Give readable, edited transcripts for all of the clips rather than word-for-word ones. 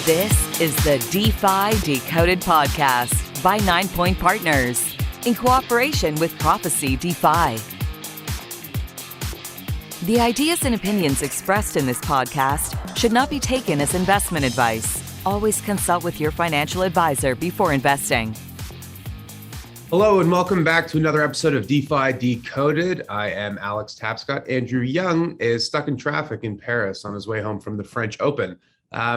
This is the DeFi Decoded podcast by 9 Point Partners in cooperation with Prophecy DeFi. The ideas and opinions expressed in this podcast should not be taken as investment advice. Always consult with your financial advisor before investing. Hello and welcome back to another episode of DeFi Decoded. I am Alex Tapscott. Andrew Young is stuck in traffic in Paris on his way home from the French Open.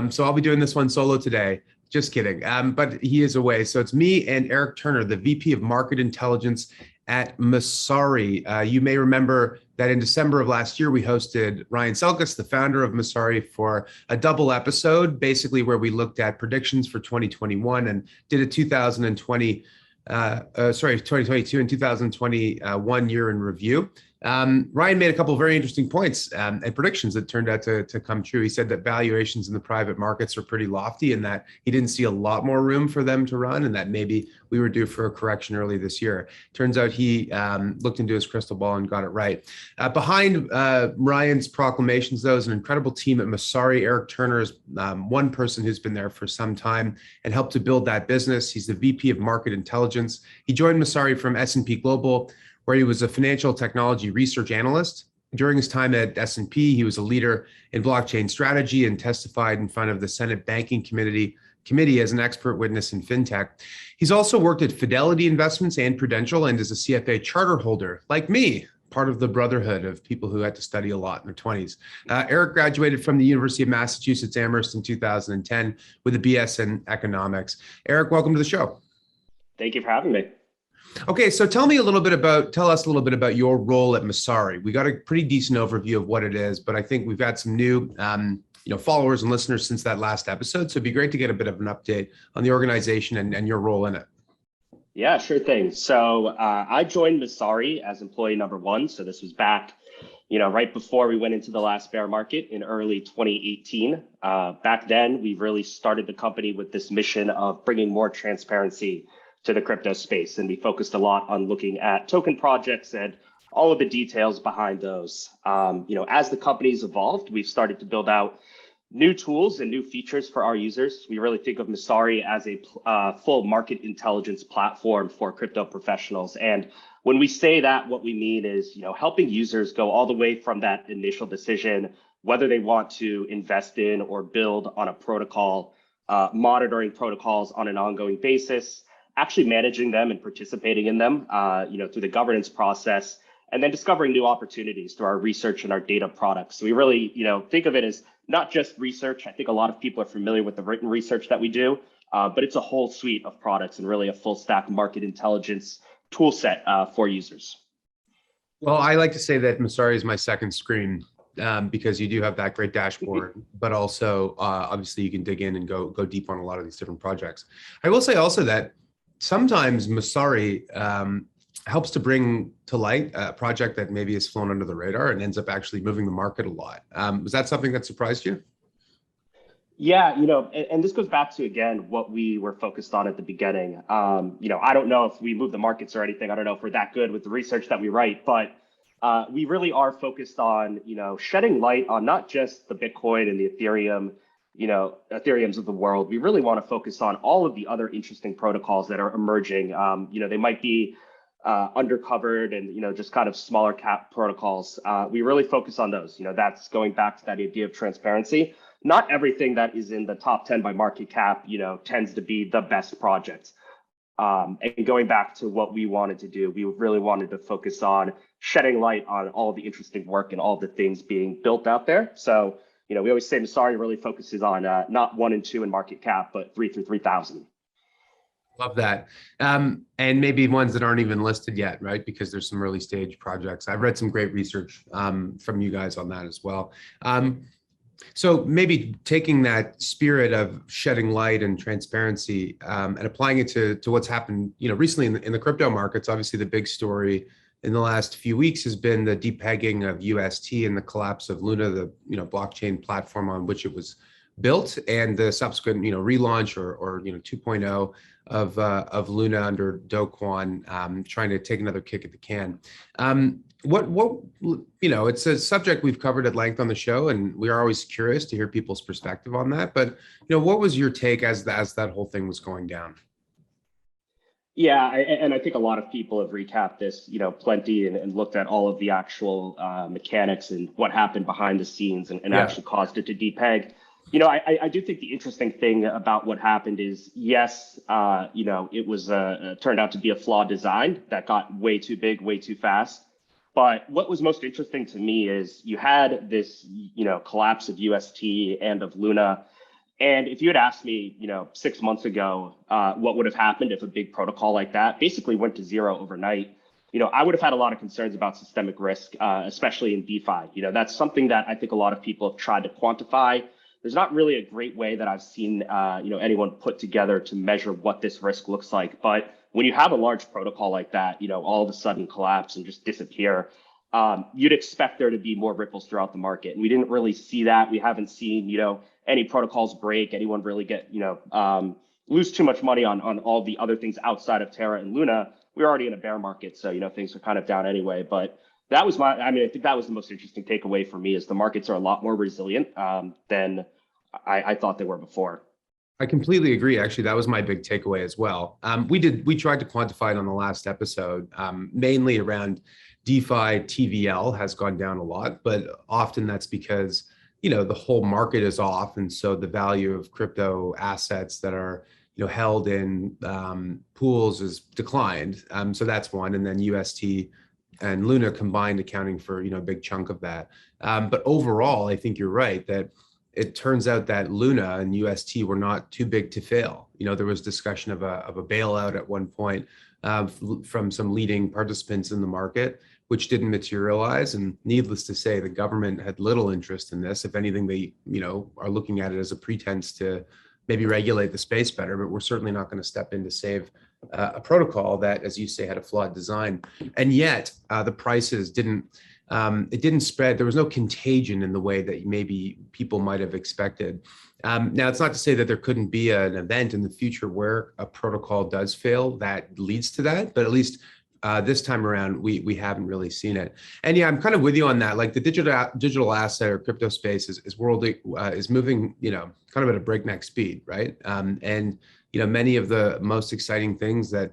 So I'll be doing this one solo today. Just kidding. But he is away. So it's me and Eric Turner, the VP of Market Intelligence at Masari. You may remember that in December of last year, we hosted Ryan Selkis, the founder of Masari, for a double episode, basically where we looked at predictions for 2021 and did a 2022 and 2021 year in review. Ryan made a couple of very interesting points and predictions that turned out to come true. He said that valuations in the private markets are pretty lofty and that he didn't see a lot more room for them to run and that maybe we were due for a correction early this year. Turns out he looked into his crystal ball and got it right. Behind Ryan's proclamations, though, is an incredible team at Messari. Eric Turner is one person who's been there for some time and helped to build that business. He's the VP of Market Intelligence. He joined Masari from S&P Global, where he was a financial technology research analyst. During his time at S&P, he was a leader in blockchain strategy and testified in front of the Senate Banking Committee as an expert witness in fintech. He's also worked at Fidelity Investments and Prudential and is a CFA charter holder, like me, part of the brotherhood of people who had to study a lot in their 20s. Eric graduated from the University of Massachusetts Amherst in 2010 with a BS in economics. Eric, welcome to the show. Thank you for having me. Okay, so tell us a little bit about your role at Masari. We got a pretty decent overview of what it is, but I think we've got some new followers and listeners since that last episode. So it'd be great to get a bit of an update on the organization and your role in it. Yeah, sure thing. So I joined Masari as employee number one. So this was back, right before we went into the last bear market in early 2018. Back then, we really started the company with this mission of bringing more transparency to the crypto space. And we focused a lot on looking at token projects and all of the details behind those. As the company's evolved, we've started to build out new tools and new features for our users. We really think of Masari as a full market intelligence platform for crypto professionals. And when we say that, what we mean is, helping users go all the way from that initial decision, whether they want to invest in or build on a protocol, monitoring protocols on an ongoing basis, actually managing them and participating in them, through the governance process, and then discovering new opportunities through our research and our data products. So we really, think of it as not just research. I think a lot of people are familiar with the written research that we do, but it's a whole suite of products and really a full stack market intelligence tool set for users. Well, I like to say that Masari is my second screen because you do have that great dashboard, but also obviously you can dig in and go deep on a lot of these different projects. I will say also that sometimes Masari helps to bring to light a project that maybe has flown under the radar and ends up actually moving the market a lot. Was that something that surprised you? Yeah, and this goes back to, again, what we were focused on at the beginning. I don't know if we move the markets or anything. I don't know if we're that good with the research that we write, but we really are focused on, shedding light on not just the Bitcoin and the Ethereums of the world. We really want to focus on all of the other interesting protocols that are emerging. They might be undercovered and, just kind of smaller cap protocols. We really focus on those. That's going back to that idea of transparency. Not everything that is in the top 10 by market cap, tends to be the best project. And going back to what we wanted to do, we really wanted to focus on shedding light on all the interesting work and all the things being built out there. So, we always say Masari really focuses on not 1 and 2 in market cap, but 3 through 3,000. Love that. And maybe ones that aren't even listed yet, right? Because there's some early stage projects. I've read some great research from you guys on that as well. So maybe taking that spirit of shedding light and transparency and applying it to what's happened, recently in the crypto markets. Obviously, the big story in the last few weeks has been the depegging of UST and the collapse of Luna, the blockchain platform on which it was built, and the subsequent relaunch or 2.0 of Luna under Do Kwon, trying to take another kick at the can. what it's a subject we've covered at length on the show, and we are always curious to hear people's perspective on that. But what was your take as that whole thing was going down? Yeah, and I think a lot of people have recapped this, plenty and looked at all of the actual mechanics and what happened behind the scenes and Yeah. actually caused it to depeg. I do think the interesting thing about what happened is, yes, it was turned out to be a flawed design that got way too big, way too fast. But what was most interesting to me is you had this, collapse of UST and of Luna. And if you had asked me, 6 months ago, what would have happened if a big protocol like that basically went to zero overnight, I would have had a lot of concerns about systemic risk, especially in DeFi. That's something that I think a lot of people have tried to quantify. There's not really a great way that I've seen, anyone put together to measure what this risk looks like. But when you have a large protocol like that, all of a sudden collapse and just disappear, you'd expect there to be more ripples throughout the market. And we didn't really see that. We haven't seen, any protocols break, anyone really get, lose too much money on all the other things outside of Terra and Luna. We're already in a bear market, so, things are kind of down anyway. But that was I think that was the most interesting takeaway for me is the markets are a lot more resilient than I thought they were before. I completely agree. Actually, that was my big takeaway as well. We tried to quantify it on the last episode, mainly around DeFi TVL has gone down a lot, but often that's because the whole market is off, and so the value of crypto assets that are held in pools is declined. So that's one, and then UST and Luna combined accounting for a big chunk of that. But overall, I think you're right that it turns out that Luna and UST were not too big to fail. There was discussion of a bailout at one point from some leading participants in the market, which didn't materialize. And needless to say, the government had little interest in this. If anything, they are looking at it as a pretense to maybe regulate the space better, but we're certainly not going to step in to save a protocol that, as you say, had a flawed design. And yet the prices didn't spread. There was no contagion in the way that maybe people might have expected. Now, it's not to say that there couldn't be an event in the future where a protocol does fail that leads to that, but at least this time around, we haven't really seen it. And yeah, I'm kind of with you on that. Like the digital asset or crypto space is moving, kind of at a breakneck speed, right? And many of the most exciting things that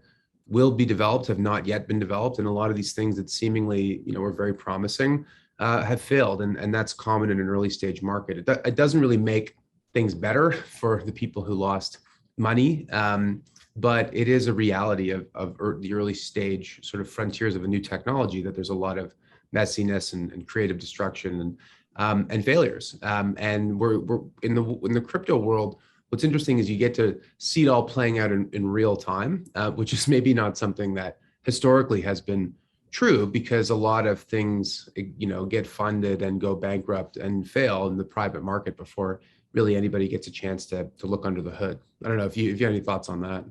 will be developed have not yet been developed, and a lot of these things that seemingly were very promising have failed, and that's common in an early stage market. It doesn't really make things better for the people who lost money. But it is a reality of the early stage sort of frontiers of a new technology that there's a lot of messiness and creative destruction and failures. And we're in the crypto world. What's interesting is you get to see it all playing out in real time, which is maybe not something that historically has been true, because a lot of things get funded and go bankrupt and fail in the private market before really anybody gets a chance to look under the hood. I don't know if you have any thoughts on that.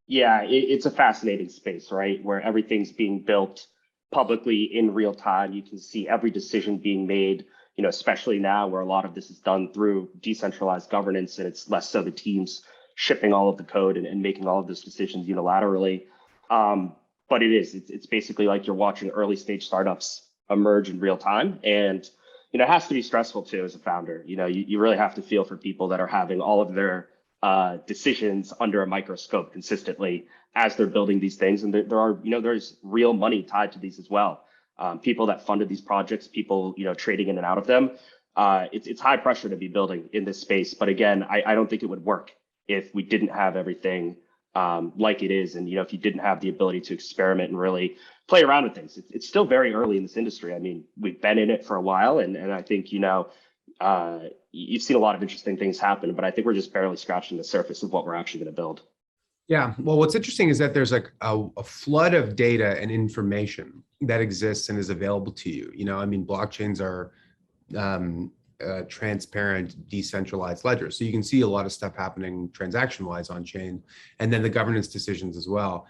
Yeah, it's a fascinating space, right? Where everything's being built publicly in real time. You can see every decision being made, especially now where a lot of this is done through decentralized governance, and it's less so the teams shipping all of the code and making all of those decisions unilaterally. But it's basically like you're watching early stage startups emerge in real time. And, it has to be stressful too as a founder. You really have to feel for people that are having all of their decisions under a microscope consistently as they're building these things. And there's real money tied to these as well. People that funded these projects, people, trading in and out of them. It's high pressure to be building in this space. But again, I don't think it would work if we didn't have everything like it is. And, if you didn't have the ability to experiment and really play around with things. It's still very early in this industry. I mean, we've been in it for a while, and I think, you've seen a lot of interesting things happen, but I think we're just barely scratching the surface of what we're actually going to build. Yeah, well, what's interesting is that there's like a flood of data and information that exists and is available to you. Blockchains are transparent, decentralized ledgers. So you can see a lot of stuff happening transaction-wise on chain, and then the governance decisions as well.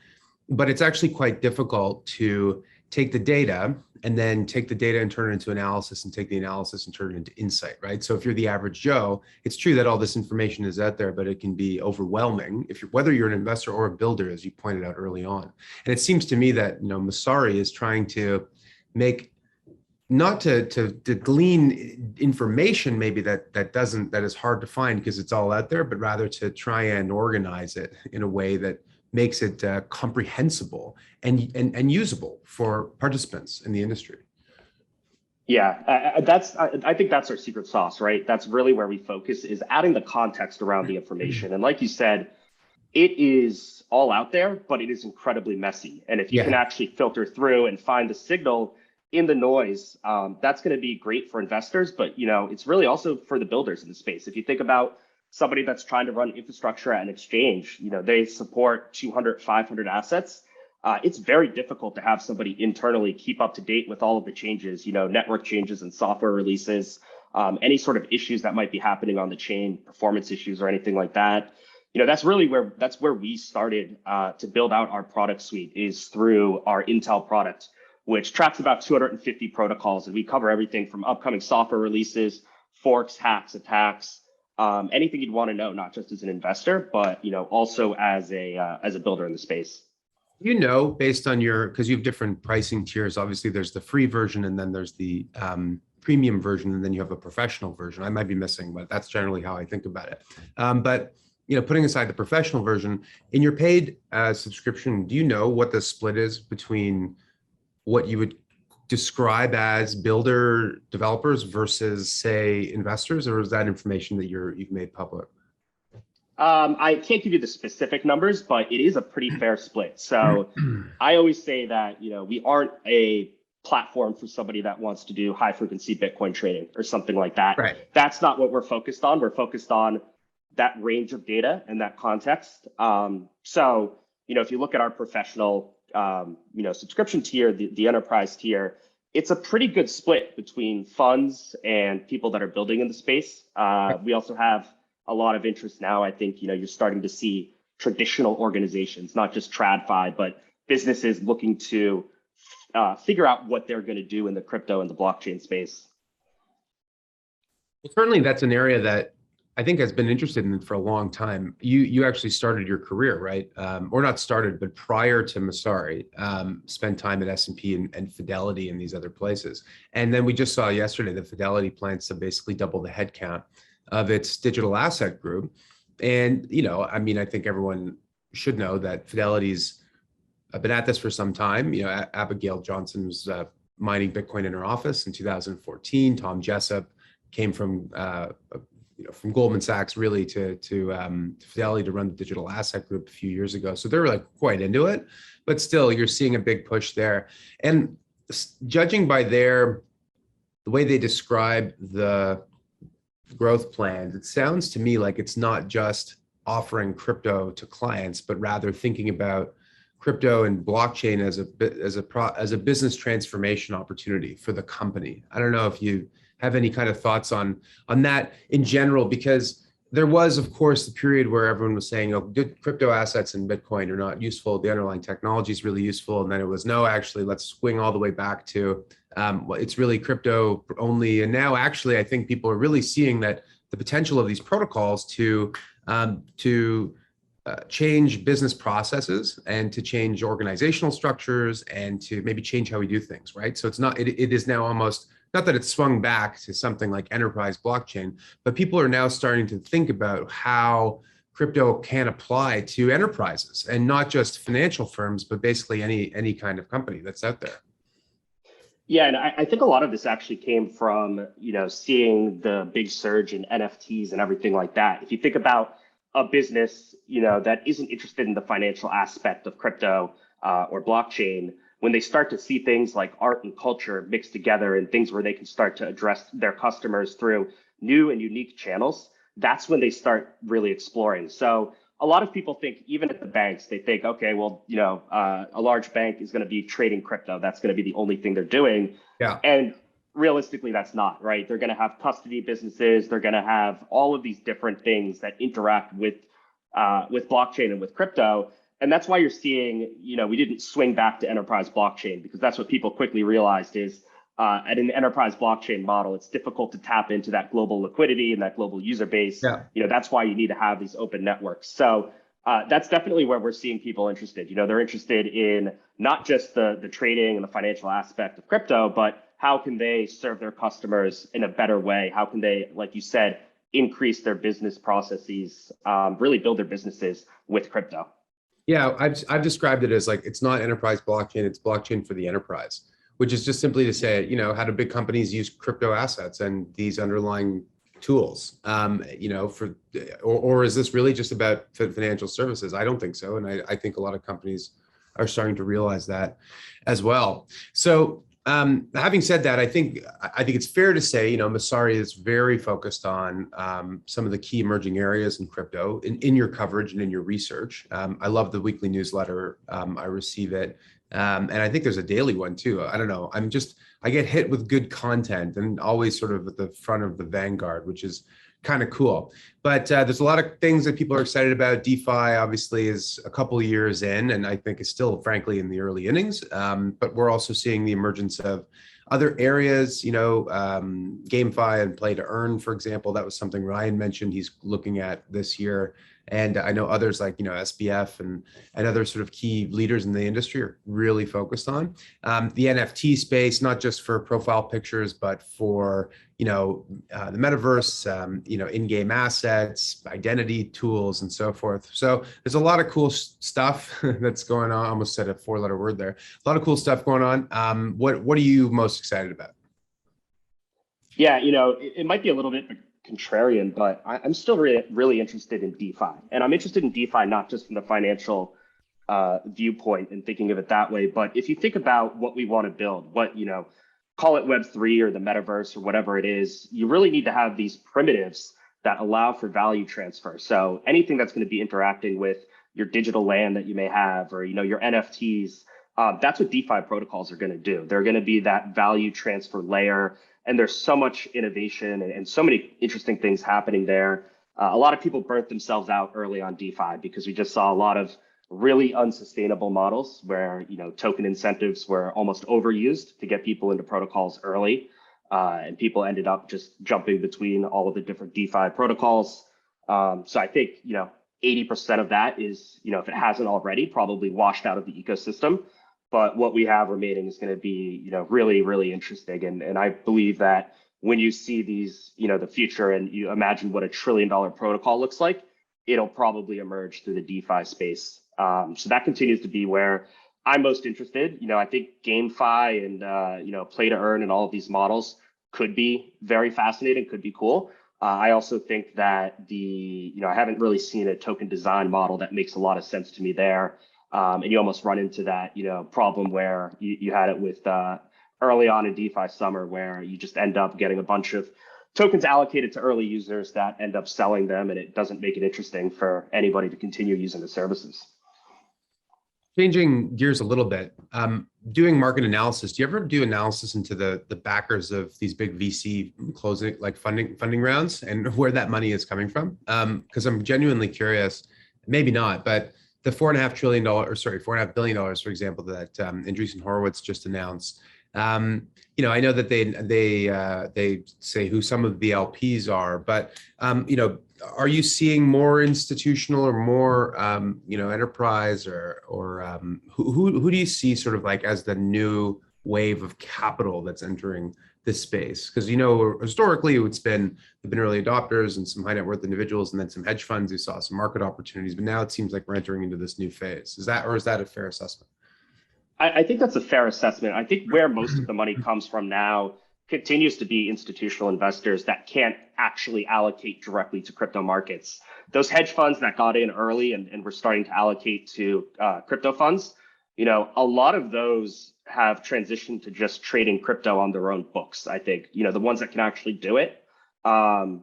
But it's actually quite difficult to take the data and then take the data and turn it into analysis, and take the analysis and turn it into insight, right? So if you're the average Joe, it's true that all this information is out there, but it can be overwhelming whether you're an investor or a builder, as you pointed out early on. And it seems to me that, Masari is trying to make, not to glean information maybe that is hard to find because it's all out there, but rather to try and organize it in a way that makes it comprehensible and usable for participants in the industry. Yeah, I think that's our secret sauce, right? That's really where we focus, is adding the context around the information. And like you said, it is all out there, but it is incredibly messy. And if you can actually filter through and find the signal in the noise, that's going to be great for investors. But it's really also for the builders in the space. If you think about somebody that's trying to run infrastructure at an exchange, they support 200, 500 assets. It's very difficult to have somebody internally keep up to date with all of the changes, network changes and software releases, any sort of issues that might be happening on the chain, performance issues or anything like that. That's where we started to build out our product suite, is through our Intel product, which tracks about 250 protocols. And we cover everything from upcoming software releases, forks, hacks, attacks, anything you'd want to know, not just as an investor, but also as a builder in the space. Based on because you have different pricing tiers, obviously there's the free version and then there's the premium version, and then you have a professional version. I might be missing, but that's generally how I think about it. But putting aside the professional version, in your paid subscription, do you know what the split is between what you would describe as builder developers versus, say, investors, or is that information that you've made public? I can't give you the specific numbers, but it is a pretty fair split. So I always say that, we aren't a platform for somebody that wants to do high frequency Bitcoin trading or something like that. Right. That's not what we're focused on. We're focused on that range of data and that context. So, if you look at our professional, subscription tier, the enterprise tier, it's a pretty good split between funds and people that are building in the space. We also have a lot of interest now. I think, you're starting to see traditional organizations, not just TradFi, but businesses looking to figure out what they're going to do in the crypto and the blockchain space. Well, certainly that's an area that I think has been interested in for a long time. You actually started your career, right? Or not started, but prior to Masari, spent time at S&P and Fidelity and these other places. And then we just saw yesterday that Fidelity plans to basically double the headcount of its digital asset group. And, I think everyone should know that Fidelity's been at this for some time. Abigail Johnson was mining Bitcoin in her office in 2014. Tom Jessup came from Goldman Sachs really to Fidelity to run the digital asset group a few years ago. So they're quite into it, but still you're seeing a big push there. And judging by the way they describe the growth plans, it sounds to me like it's not just offering crypto to clients, but rather thinking about crypto and blockchain as a business transformation opportunity for the company. I don't know if you have any kind of thoughts on that in general, because there was, of course, the period where everyone was saying, crypto assets and Bitcoin are not useful. The underlying technology is really useful. And then it was, no, actually, let's swing all the way back to it's really crypto only. And now, actually, I think people are really seeing that the potential of these protocols to change business processes and to change organizational structures and to maybe change how we do things, right? So it is now almost, not that it's swung back to something like enterprise blockchain, but people are now starting to think about how crypto can apply to enterprises and not just financial firms, but basically any kind of company that's out there. Yeah, and I think a lot of this actually came from, seeing the big surge in NFTs and everything like that. If you think about a business, that isn't interested in the financial aspect of crypto or blockchain, when they start to see things like art and culture mixed together and things where they can start to address their customers through new and unique channels, that's when they start really exploring. So a lot of people think, even at the banks, they think, okay, well, a large bank is going to be trading crypto. That's going to be the only thing they're doing. Yeah. And realistically, that's not, right? They're going to have custody businesses. They're going to have all of these different things that interact with blockchain and with crypto. And that's why you're seeing, we didn't swing back to enterprise blockchain, because that's what people quickly realized is at an enterprise blockchain model, it's difficult to tap into that global liquidity and that global user base. Yeah. That's why you need to have these open networks. So That's definitely where we're seeing people interested. They're interested in not just the trading and the financial aspect of crypto, but how can they serve their customers in a better way? How can they, like you said, increase their business processes, really build their businesses with crypto? Yeah, I've described it as like, it's not enterprise blockchain, it's blockchain for the enterprise, which is just simply to say, how do big companies use crypto assets and these underlying tools, or is this really just about financial services? I don't think so. And I think a lot of companies are starting to realize that as well. So having said that, I think it's fair to say, Masari is very focused on some of the key emerging areas in crypto in your coverage and in your research. I love the weekly newsletter. I receive it. And I think there's a daily one too. I don't know. I get hit with good content and always sort of at the front of the vanguard, which is kind of cool. But there's a lot of things that people are excited about. DeFi obviously is a couple of years in, and I think is still, frankly, in the early innings. But we're also seeing the emergence of other areas, GameFi and play to earn, for example. That was something Ryan mentioned he's looking at this year. And I know others like, SBF and other sort of key leaders in the industry are really focused on the NFT space, not just for profile pictures, but for, the metaverse, in-game assets, identity tools, and so forth. So there's a lot of cool stuff that's going on. I almost said a four-letter word there. A lot of cool stuff going on. What are you most excited about? Yeah, it might be a little bit contrarian, but I'm still really interested in DeFi. And I'm interested in DeFi not just from the financial viewpoint and thinking of it that way, but if you think about what we want to build, call it Web3 or the metaverse or whatever it is, you really need to have these primitives that allow for value transfer. So anything that's going to be interacting with your digital land that you may have, or your NFTs, that's what DeFi protocols are going to do. They're going to be that value transfer layer. And there's so much innovation and so many interesting things happening there. A lot of people burnt themselves out early on DeFi because we just saw a lot of really unsustainable models where token incentives were almost overused to get people into protocols early, and people ended up just jumping between all of the different DeFi protocols. So I think 80% of that is if it hasn't already, probably washed out of the ecosystem. But what we have remaining is going to be, really, really interesting. And I believe that when you see these, the future and you imagine what $1 trillion protocol looks like, it'll probably emerge through the DeFi space. So that continues to be where I'm most interested. I think GameFi and, play to earn and all of these models could be very fascinating, could be cool. I also think that I haven't really seen a token design model that makes a lot of sense to me there. And you almost run into that, problem where you had it with early on in DeFi summer, where you just end up getting a bunch of tokens allocated to early users that end up selling them, and it doesn't make it interesting for anybody to continue using the services. Changing gears a little bit, doing market analysis. Do you ever do analysis into the backers of these big VC closing, like funding rounds, and where that money is coming from? Because I'm genuinely curious. Maybe not, but the $4.5 billion, for example, that Andreessen Horowitz just announced. I know that they say who some of the LPs are, but are you seeing more institutional or more enterprise or who do you see sort of like as the new wave of capital that's entering this space? Because historically they've been early adopters and some high net worth individuals, and then some hedge funds who saw some market opportunities. But now it seems like we're entering into this new phase. Is that a fair assessment? I think that's a fair assessment. I think where most of the money comes from now continues to be institutional investors that can't actually allocate directly to crypto markets. Those hedge funds that got in early and were starting to allocate to crypto funds, a lot of those have transitioned to just trading crypto on their own books. I think, the ones that can actually do it,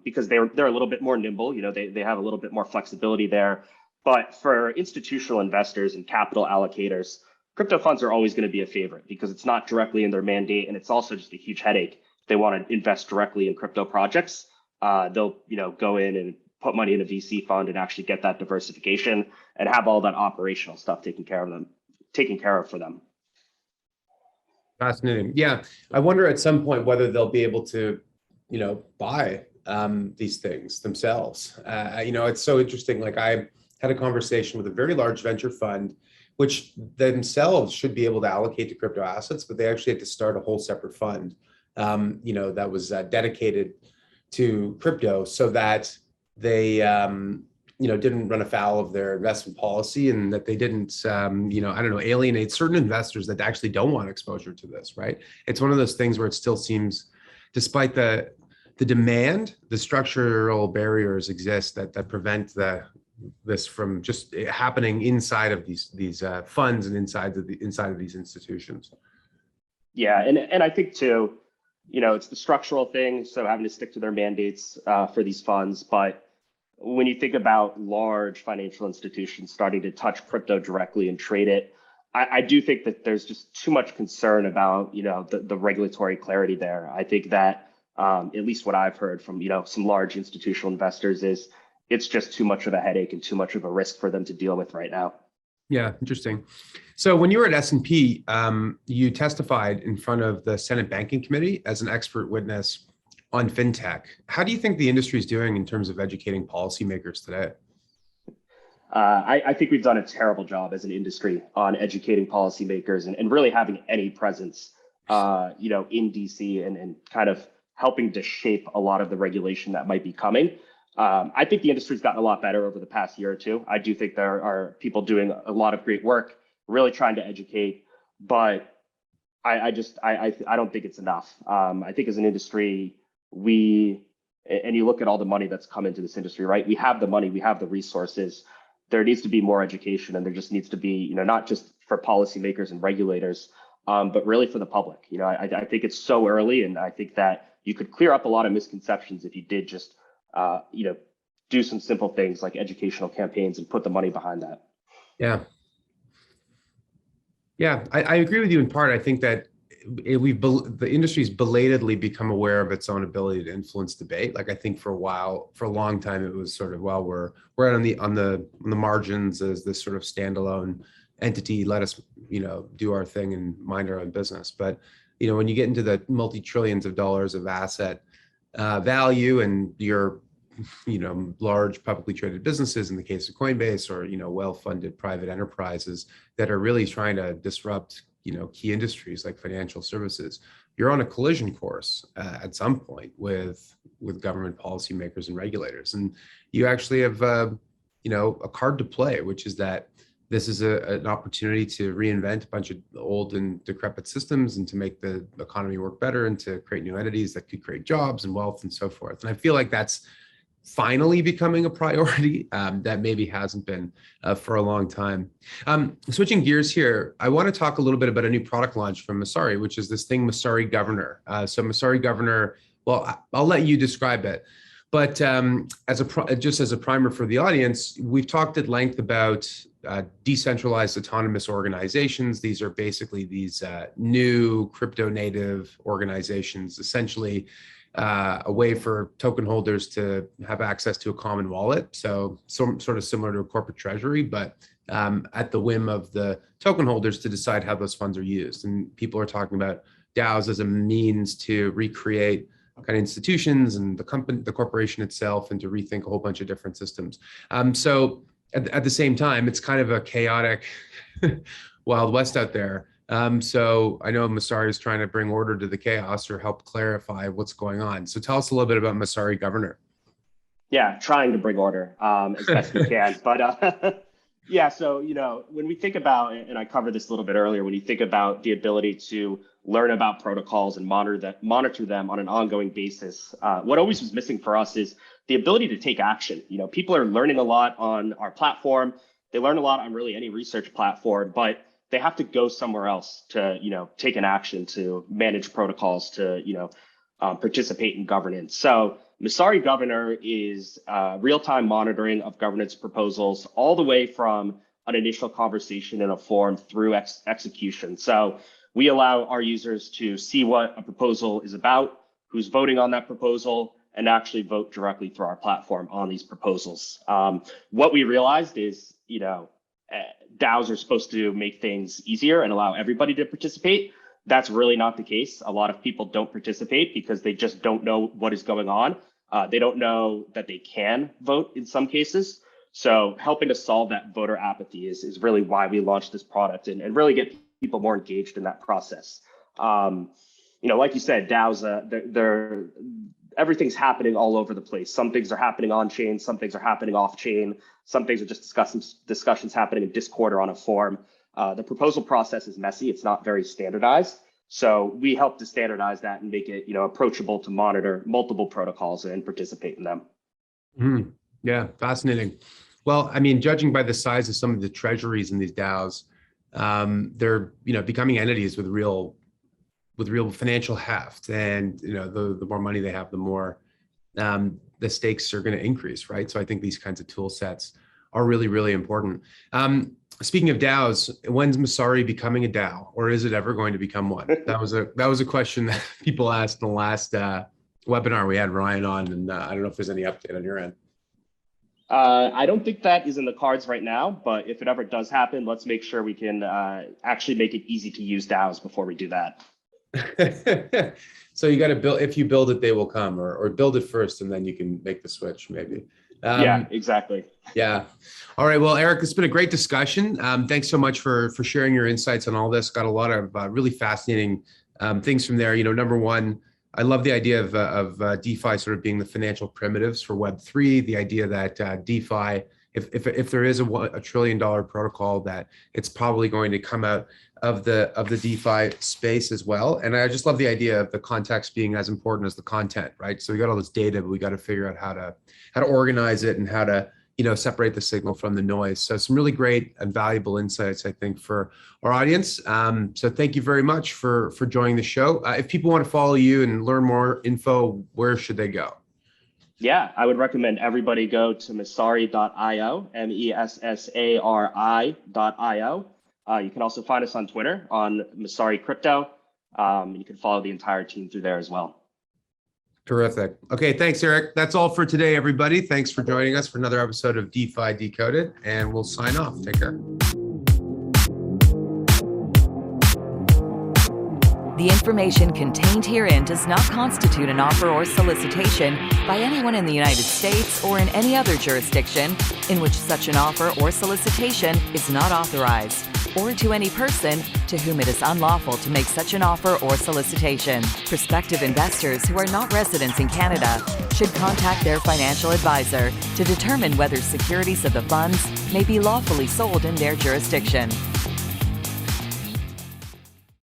because they're a little bit more nimble, they have a little bit more flexibility there. But for institutional investors and capital allocators, crypto funds are always going to be a favorite because it's not directly in their mandate, and it's also just a huge headache. If they want to invest directly in crypto projects, they'll go in and put money in a VC fund and actually get that diversification and have all that operational stuff taken care of for them. Fascinating. Yeah, I wonder at some point whether they'll be able to, buy these things themselves. It's so interesting. Like I had a conversation with a very large venture fund, which themselves should be able to allocate to crypto assets, but they actually had to start a whole separate fund, that was dedicated to crypto, so that they didn't run afoul of their investment policy, and that they didn't alienate certain investors that actually don't want exposure to this, right? It's one of those things where it still seems, despite the demand, the structural barriers exist that prevent this from just happening inside of these funds and inside of these institutions. Yeah, and I think too, it's the structural thing, so having to stick to their mandates for these funds. But when you think about large financial institutions starting to touch crypto directly and trade it, I do think that there's just too much concern about the regulatory clarity there. I think that at least what I've heard from some large institutional investors is it's just too much of a headache and too much of a risk for them to deal with right now. Yeah, interesting. So when you were at S&P, you testified in front of the Senate Banking Committee as an expert witness on fintech. How do you think the industry is doing in terms of educating policymakers today? I think we've done a terrible job as an industry on educating policymakers and really having any presence, in DC and kind of helping to shape a lot of the regulation that might be coming. I think the industry's gotten a lot better over the past year or two. I do think there are people doing a lot of great work, really trying to educate, but I don't think it's enough. I think as an industry, and you look at all the money that's come into this industry, right? We have the money, we have the resources. There needs to be more education, and there just needs to be, not just for policymakers and regulators, but really for the public. I think it's so early, and I think that you could clear up a lot of misconceptions if you did just do some simple things like educational campaigns and put the money behind that. Yeah, I agree with you in part. I think that the industry's belatedly become aware of its own ability to influence debate. Like, I think for a long time, it was sort of, well, we're on the margins as this sort of standalone entity. Let us, do our thing and mind our own business. But when you get into the multi-trillions of dollars of asset value, and your large publicly traded businesses in the case of Coinbase, or well-funded private enterprises that are really trying to disrupt key industries like financial services, you're on a collision course at some point with government policymakers and regulators, and you actually have a card to play, which is that this is an opportunity to reinvent a bunch of old and decrepit systems, and to make the economy work better, and to create new entities that could create jobs and wealth and so forth. And I feel like that's finally becoming a priority that maybe hasn't been for a long time. Switching gears here, I want to talk a little bit about a new product launch from Masari, which is this thing, Masari Governor. So Masari Governor, well, I'll let you describe it. But just as a primer for the audience, we've talked at length about decentralized autonomous organizations. These are basically these new crypto native organizations, essentially a way for token holders to have access to a common wallet. So sort of similar to a corporate treasury, but at the whim of the token holders to decide how those funds are used. And people are talking about DAOs as a means to recreate kind of institutions and the corporation itself, and to rethink a whole bunch of different systems. So at the same time, it's kind of a chaotic Wild West out there. So I know Masari is trying to bring order to the chaos, or help clarify what's going on. So tell us a little bit about Masari Governor. Yeah, trying to bring order as best we can. But yeah, so, when we think about, and I covered this a little bit earlier, when you think about the ability to learn about protocols and monitor them on an ongoing basis, what always was missing for us is the ability to take action. People are learning a lot on our platform. They learn a lot on really any research platform, but they have to go somewhere else to, take an action, to manage protocols, to, participate in governance. So Masari Governor is real-time monitoring of governance proposals, all the way from an initial conversation in a forum through execution. So we allow our users to see what a proposal is about, who's voting on that proposal, and actually vote directly through our platform on these proposals. What we realized is, DAOs are supposed to make things easier and allow everybody to participate. That's really not the case. A lot of people don't participate because they just don't know what is going on. They don't know that they can vote in some cases. So helping to solve that voter apathy is really why we launched this product and really get people more engaged in that process. Like you said, DAOs, they're everything's happening all over the place. Some things are happening on chain, some things are happening off chain, some things are just discussions happening in Discord or on a forum. The proposal process is messy. It's not very standardized. So we help to standardize that and make it, approachable to monitor multiple protocols and participate in them. Yeah, fascinating. Well, I mean, judging by the size of some of the treasuries in these DAOs, they're becoming entities with real financial heft, and the more money they have, the more the stakes are going to increase, right? So I think these kinds of tool sets are really, really important. Speaking of DAOs, when's Masari becoming a DAO, or is it ever going to become one? That was a question that people asked in the last webinar we had Ryan on, and I don't know if there's any update on your end. I don't think that is in the cards right now, but if it ever does happen, let's make sure we can actually make it easy to use DAOs before we do that. So you got to build. If you build it, they will come, or build it first, and then you can make the switch, maybe. Yeah, exactly. Yeah. All right. Well, Eric, it's been a great discussion. Thanks so much for sharing your insights on all this. Got a lot of really fascinating things from there. Number one, I love the idea of DeFi sort of being the financial primitives for Web3. The idea that DeFi, if there is a $1 trillion protocol, that it's probably going to come out of the DeFi space as well. And I just love the idea of the context being as important as the content, right? So we got all this data, but we got to figure out how to organize it and how to separate the signal from the noise. So some really great and valuable insights, I think, for our audience. So thank you very much for joining the show. If people want to follow you and learn more info, where should they go? Yeah, I would recommend everybody go to Messari.io, Messari.io. You can also find us on Twitter on Masari Crypto. You can follow the entire team through there as well. Terrific. Okay, thanks, Eric. That's all for today, everybody. Thanks for joining us for another episode of DeFi Decoded, and we'll sign off. Take care. The information contained herein does not constitute an offer or solicitation by anyone in the United States or in any other jurisdiction in which such an offer or solicitation is not authorized, or to any person to whom it is unlawful to make such an offer or solicitation. Prospective investors who are not residents in Canada should contact their financial advisor to determine whether securities of the funds may be lawfully sold in their jurisdiction.